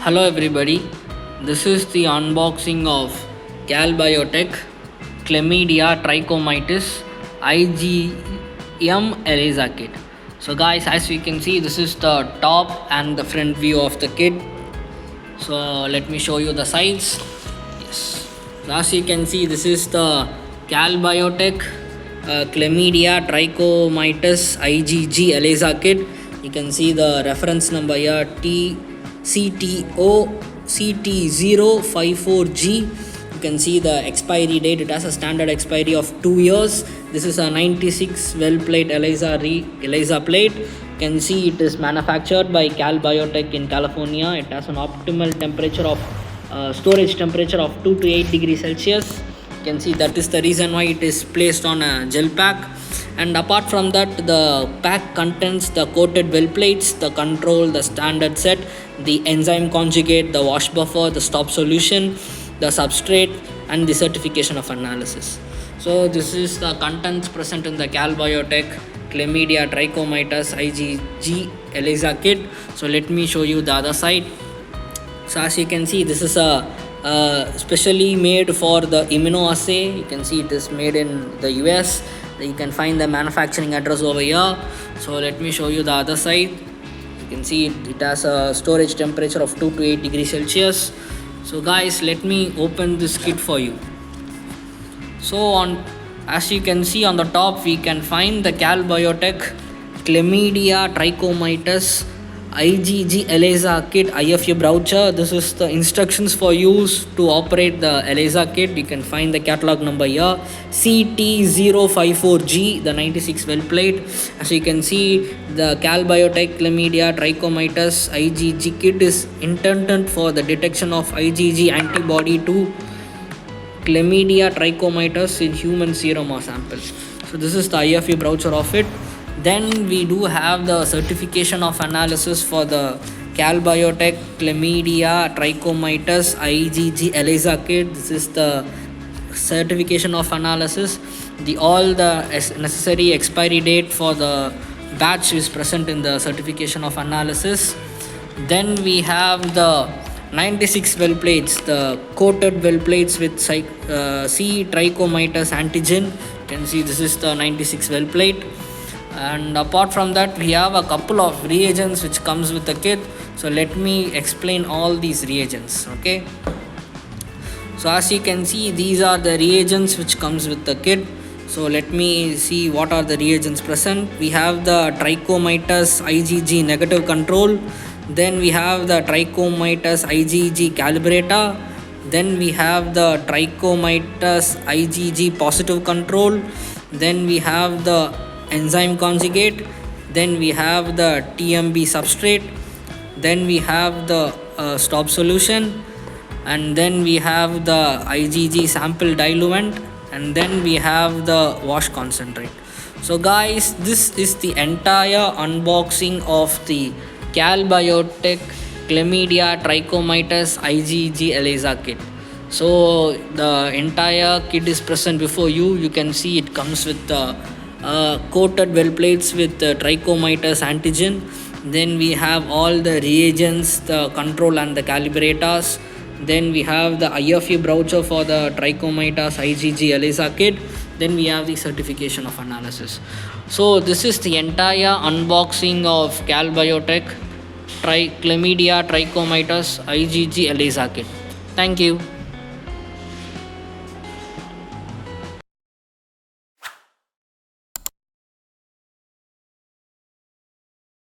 Hello everybody, this is the unboxing of Calbiotech Chlamydia trachomatis IgG ELISA kit. So guys, as you can see, this is the top and the front view of the kit. So let me show you the sides. Yes, so as you can see, this is the Calbiotech Chlamydia trachomatis IgG ELISA kit. You can see the reference number here, CT054G. You can see the expiry date. It has a standard expiry of 2 years. This is a 96 well plate ELISA plate. You can see it is manufactured by Calbiotech in California. It has an optimal temperature of storage temperature of 2 to 8 degrees Celsius. You can see that is the reason why it is placed on a gel pack. And apart from that, the pack contains the coated well plates, the control, the standard set, the enzyme conjugate, the wash buffer, the stop solution, the substrate, and the certification of analysis. So this is the contents present in the Calbiotech Chlamydia trachomatis IgG ELISA kit. So let me show you the other side. So as you can see, this is a specially made for the immunoassay. You can see it is made in the US. You can find the manufacturing address over here. So let me show you the other side. You can see it has a storage temperature of 2 to 8 degrees Celsius. So guys, let me open this kit for you. So as you can see on the top, we can find the Calbiotech Chlamydia trachomatis IgG ELISA kit IFU brochure. This is the instructions for use to operate the ELISA kit. You can find the catalog number here, CT054G, the 96 well plate. As you can see, the Calbiotech Chlamydia trachomatis IgG kit is intended for the detection of IgG antibody to Chlamydia trachomatis in human serum or samples. So this is the IFU brochure of it. Then we do have the certification of analysis for the Calbiotech Chlamydia trachomatis IgG ELISA kit. This is the certification of analysis. All the necessary expiry date for the batch is present in the certification of analysis. Then we have the 96 well plates, the coated well plates with C trichomatis antigen. You can see this is the 96 well plate. And apart from that, we have a couple of reagents which comes with the kit. So let me explain all these reagents. Okay, so as you can see, these are the reagents which comes with the kit. So let me see what are the reagents present. We have the trachomatis IgG negative control. Then we have the trachomatis IgG calibrator. Then we have the trachomatis IgG positive control. Then we have the enzyme conjugate. Then we have the TMB substrate. Then we have the stop solution. And then we have the IgG sample diluent. And then we have the wash concentrate. So guys, this is the entire unboxing of the Calbiotech Chlamydia trachomatis IgG ELISA kit. So the entire kit is present before you. You can see it comes with the coated well plates with trichomatis antigen. Then we have all the reagents, the control and the calibrators. Then we have the IFU brochure for the trachomatis IgG ELISA kit. Then we have the certification of analysis. So this is the entire unboxing of Calbiotech Chlamydia trachomatis IgG ELISA kit. Thank you.